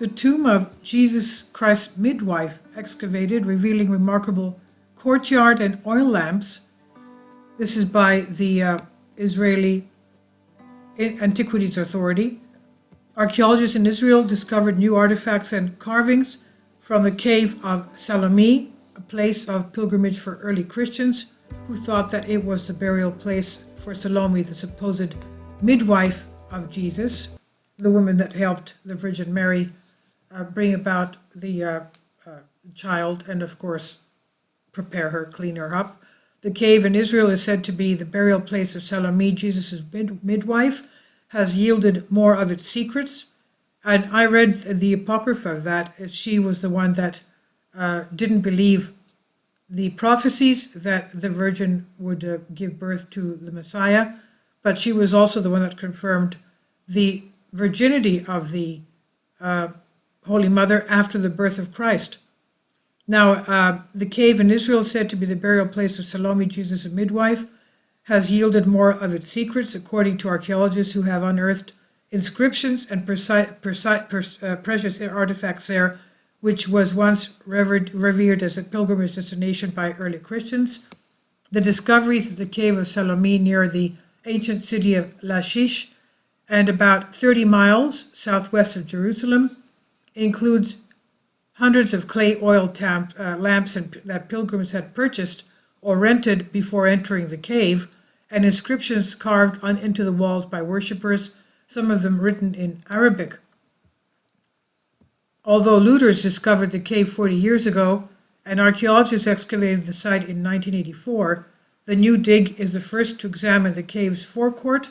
The tomb of Jesus Christ Midwife excavated, revealing remarkable courtyard and oil lamps. This is by the Israeli Antiquities Authority. Archaeologists in Israel discovered new artifacts and carvings from the cave of Salome, a place of pilgrimage for early Christians who thought that it was the burial place for Salome, the supposed midwife of Jesus, the woman that helped the Virgin Mary bring about the child and, of course, prepare her, clean her up. The cave in Israel is said to be the burial place of Salome, Jesus' midwife, has yielded more of its secrets. And I read the Apocrypha of that. She was the one that didn't believe the prophecies that the Virgin would give birth to the Messiah, but she was also the one that confirmed the virginity of the Holy Mother after the birth of Christ. Now, the cave in Israel, said to be the burial place of Salome, Jesus' midwife, has yielded more of its secrets, according to archaeologists who have unearthed inscriptions and precious artifacts there, which was once revered as a pilgrimage destination by early Christians. The discoveries at the cave of Salome near the ancient city of Lachish and about 30 miles southwest of Jerusalem includes hundreds of clay oil lamps that pilgrims had purchased or rented before entering the cave, and inscriptions carved into the walls by worshippers, some of them written in Arabic. Although looters discovered the cave 40 years ago and archaeologists excavated the site in 1984, the new dig is the first to examine the cave's forecourt,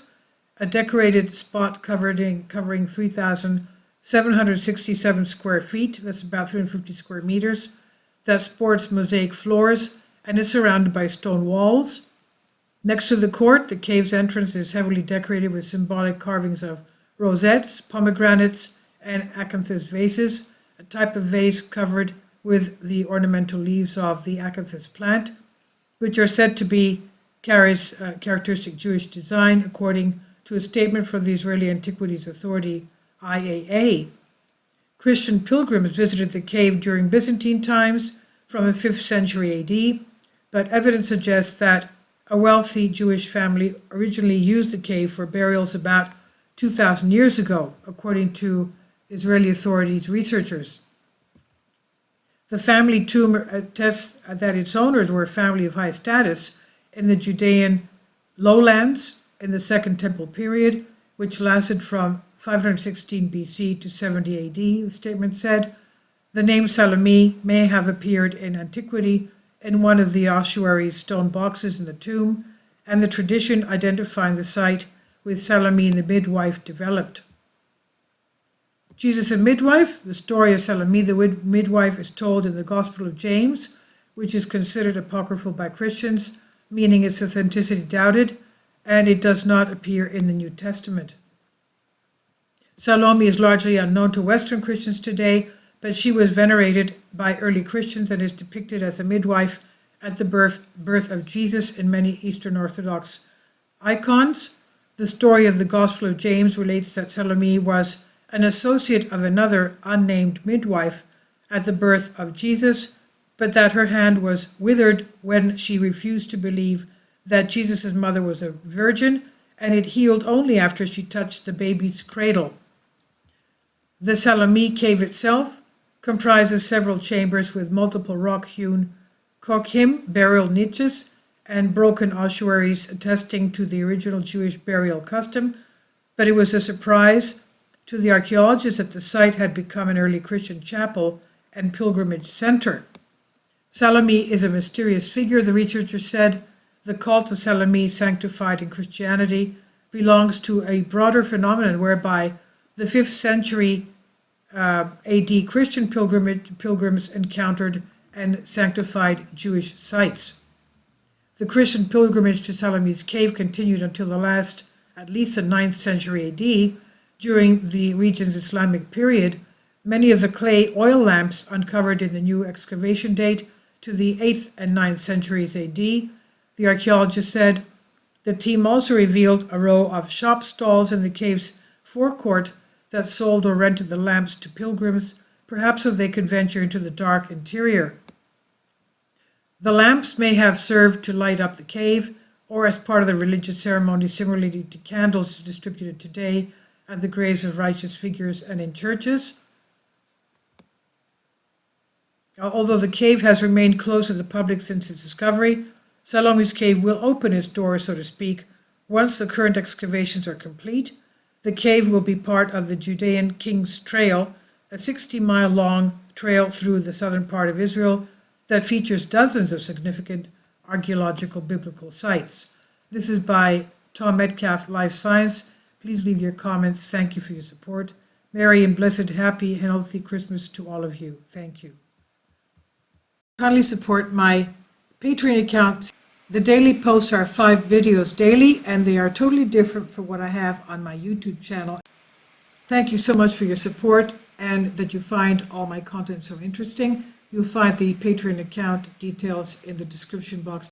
a decorated spot covering 3,767 square feet, that's about 350 square meters, that sports mosaic floors and is surrounded by stone walls. Next to the court, the cave's entrance is heavily decorated with symbolic carvings of rosettes, pomegranates, and acanthus vases, a type of vase covered with the ornamental leaves of the acanthus plant, which are said to be characteristic Jewish design, according to a statement from the Israeli Antiquities Authority, IAA. Christian pilgrims visited the cave during Byzantine times from the 5th century AD, but evidence suggests that a wealthy Jewish family originally used the cave for burials about 2,000 years ago, according to Israeli authorities' researchers. The family tomb attests that its owners were a family of high status in the Judean lowlands in the Second Temple period, which lasted from 516 BC to 70 AD. The statement said, the name Salome may have appeared in antiquity in one of the ossuary's stone boxes in the tomb, and the tradition identifying the site with Salome the midwife developed. Jesus and Midwife, the story of Salome the midwife is told in the Gospel of James, which is considered apocryphal by Christians, meaning its authenticity doubted, and it does not appear in the New Testament. Salome is largely unknown to Western Christians today, but she was venerated by early Christians and is depicted as a midwife at the birth of Jesus in many Eastern Orthodox icons. The story of the Gospel of James relates that Salome was an associate of another unnamed midwife at the birth of Jesus, but that her hand was withered when she refused to believe that Jesus' mother was a virgin, and it healed only after she touched the baby's cradle. The Salome cave itself comprises several chambers with multiple rock-hewn kochim, burial niches, and broken ossuaries attesting to the original Jewish burial custom, but it was a surprise to the archaeologists that the site had become an early Christian chapel and pilgrimage center. Salome is a mysterious figure, the researcher said. The cult of Salome, sanctified in Christianity, belongs to a broader phenomenon whereby the 5th century AD Christian pilgrims encountered and sanctified Jewish sites. The Christian pilgrimage to Salome's cave continued until at least the 9th century AD. During the region's Islamic period, many of the clay oil lamps uncovered in the new excavation date to the 8th and 9th centuries AD. The archaeologist said the team also revealed a row of shop stalls in the cave's forecourt that sold or rented the lamps to pilgrims, perhaps so they could venture into the dark interior. The lamps may have served to light up the cave, or as part of the religious ceremony, similarly to candles distributed today at the graves of righteous figures and in churches. Although the cave has remained closed to the public since its discovery, Salome's Cave will open its doors, so to speak, once the current excavations are complete. The cave will be part of the Judean King's Trail, a 60-mile-long trail through the southern part of Israel that features dozens of significant archaeological biblical sites. This is by Tom Metcalf, Life Science. Please leave your comments. Thank you for your support. Merry and blessed, happy, healthy Christmas to all of you. Thank you. Kindly support my Patreon account. The daily posts are 5 videos daily, and they are totally different from what I have on my YouTube channel. Thank you so much for your support and that you find all my content so interesting. You'll find the Patreon account details in the description box